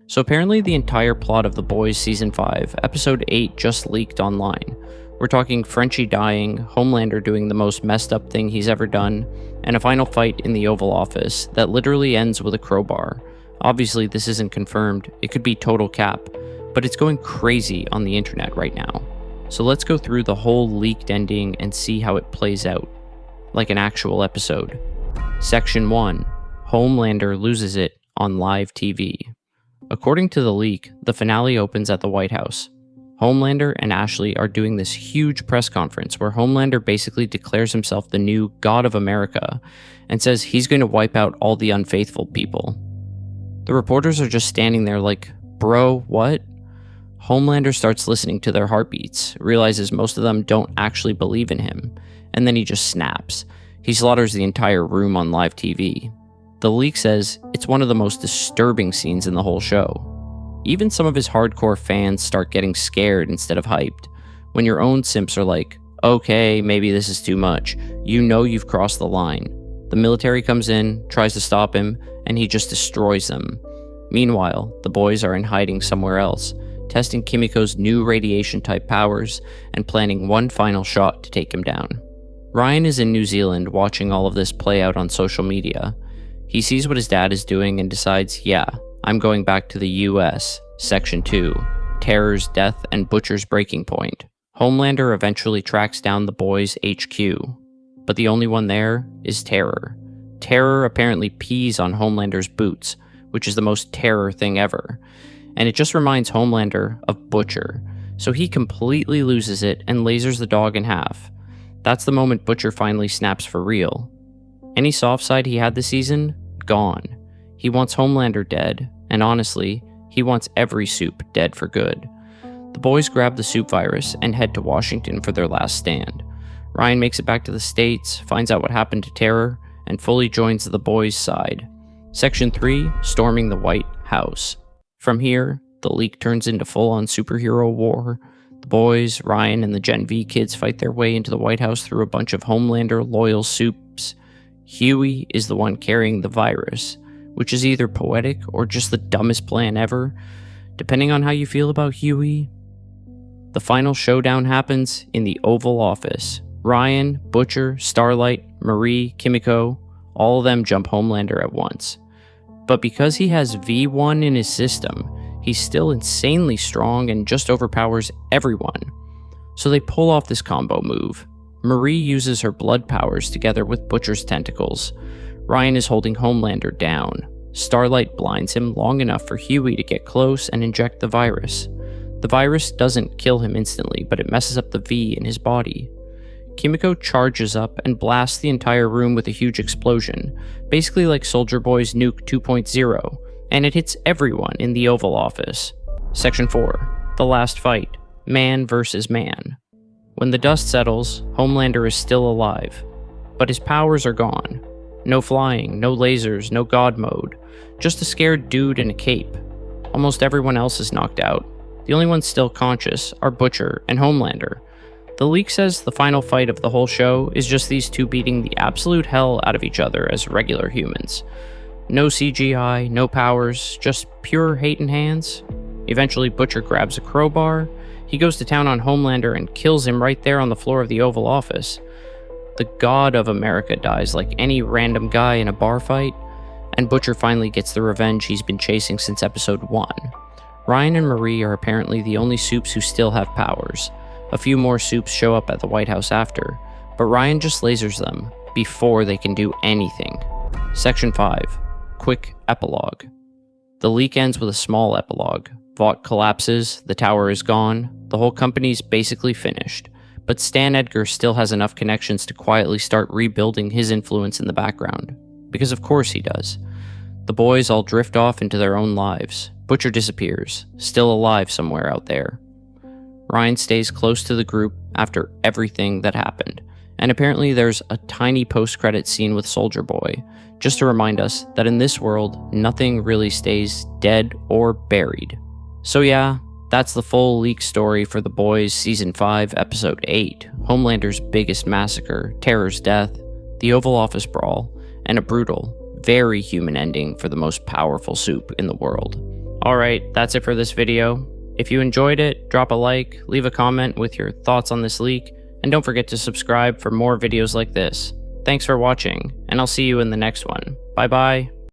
So apparently the entire plot of The Boys Season 5, Episode 8 just leaked online. We're talking Frenchie dying, Homelander doing the most messed up thing he's ever done, and a final fight in the Oval Office that literally ends with a crowbar. Obviously this isn't confirmed, it could be total cap, but it's going crazy on the internet right now. So let's go through the whole leaked ending and see how it plays out, like an actual episode. Section 1. Homelander loses it on live TV. According to the leak, the finale opens at the White House. Homelander and Ashley are doing this huge press conference where Homelander basically declares himself the new God of America and says he's going to wipe out all the unfaithful people. The reporters are just standing there like, bro, what? Homelander starts listening to their heartbeats, realizes most of them don't actually believe in him, and then he just snaps. He slaughters the entire room on live TV. The leak says it's one of the most disturbing scenes in the whole show. Even some of his hardcore fans start getting scared instead of hyped. When your own simps are like, okay, maybe this is too much, you know you've crossed the line. The military comes in, tries to stop him, and he just destroys them. Meanwhile, the boys are in hiding somewhere else, testing Kimiko's new radiation-type powers and planning one final shot to take him down. Ryan is in New Zealand watching all of this play out on social media. He sees what his dad is doing and decides, yeah, I'm going back to the US, Section 2, Terror's death and Butcher's breaking point. Homelander eventually tracks down the boys' HQ, but the only one there is Terror. Terror apparently pees on Homelander's boots, which is the most Terror thing ever, and it just reminds Homelander of Butcher, so he completely loses it and lasers the dog in half. That's the moment Butcher finally snaps for real. Any soft side he had this season? Gone. He wants Homelander dead, and honestly, he wants every soup dead for good. The boys grab the soup virus and head to Washington for their last stand. Ryan makes it back to the States, finds out what happened to Terror, and fully joins the boys' side. Section 3, Storming the White House. From here, the leak turns into full-on superhero war. The boys, Ryan, and the Gen V kids fight their way into the White House through a bunch of Homelander-loyal soups. Huey is the one carrying the virus, which is either poetic or just the dumbest plan ever, depending on how you feel about Huey. The final showdown happens in the Oval Office. Ryan, Butcher, Starlight, Marie, Kimiko, all of them jump Homelander at once. But because he has V1 in his system, he's still insanely strong and just overpowers everyone. So they pull off this combo move. Marie uses her blood powers together with Butcher's tentacles. Ryan is holding Homelander down. Starlight blinds him long enough for Huey to get close and inject the virus. The virus doesn't kill him instantly, but it messes up the V in his body. Kimiko charges up and blasts the entire room with a huge explosion, basically like Soldier Boy's Nuke 2.0, and it hits everyone in the Oval Office. Section 4. The Last Fight. Man versus Man. When the dust settles, Homelander is still alive, but his powers are gone. No flying, no lasers, no God mode, just a scared dude in a cape. Almost everyone else is knocked out. The only ones still conscious are Butcher and Homelander. The leak says the final fight of the whole show is just these two beating the absolute hell out of each other as regular humans. No CGI, no powers, just pure hate in hands. Eventually Butcher grabs a crowbar. He goes to town on Homelander and kills him right there on the floor of the Oval Office. The God of America dies like any random guy in a bar fight, and Butcher finally gets the revenge he's been chasing since episode 1. Ryan and Marie are apparently the only soups who still have powers. A few more soups show up at the White House after, but Ryan just lasers them before they can do anything. Section 5. Quick epilogue. The leak ends with a small epilogue. Vought collapses, the tower is gone, the whole company's basically finished, but Stan Edgar still has enough connections to quietly start rebuilding his influence in the background, because of course he does. The boys all drift off into their own lives. Butcher disappears, still alive somewhere out there. Ryan stays close to the group after everything that happened, and apparently there's a tiny post-credit scene with Soldier Boy, just to remind us that in this world, nothing really stays dead or buried. So yeah, that's the full leak story for The Boys Season 5, Episode 8, Homelander's biggest massacre, Terror's death, the Oval Office brawl, and a brutal, very human ending for the most powerful soup in the world. Alright, that's it for this video. If you enjoyed it, drop a like, leave a comment with your thoughts on this leak, and don't forget to subscribe for more videos like this. Thanks for watching, and I'll see you in the next one. Bye bye.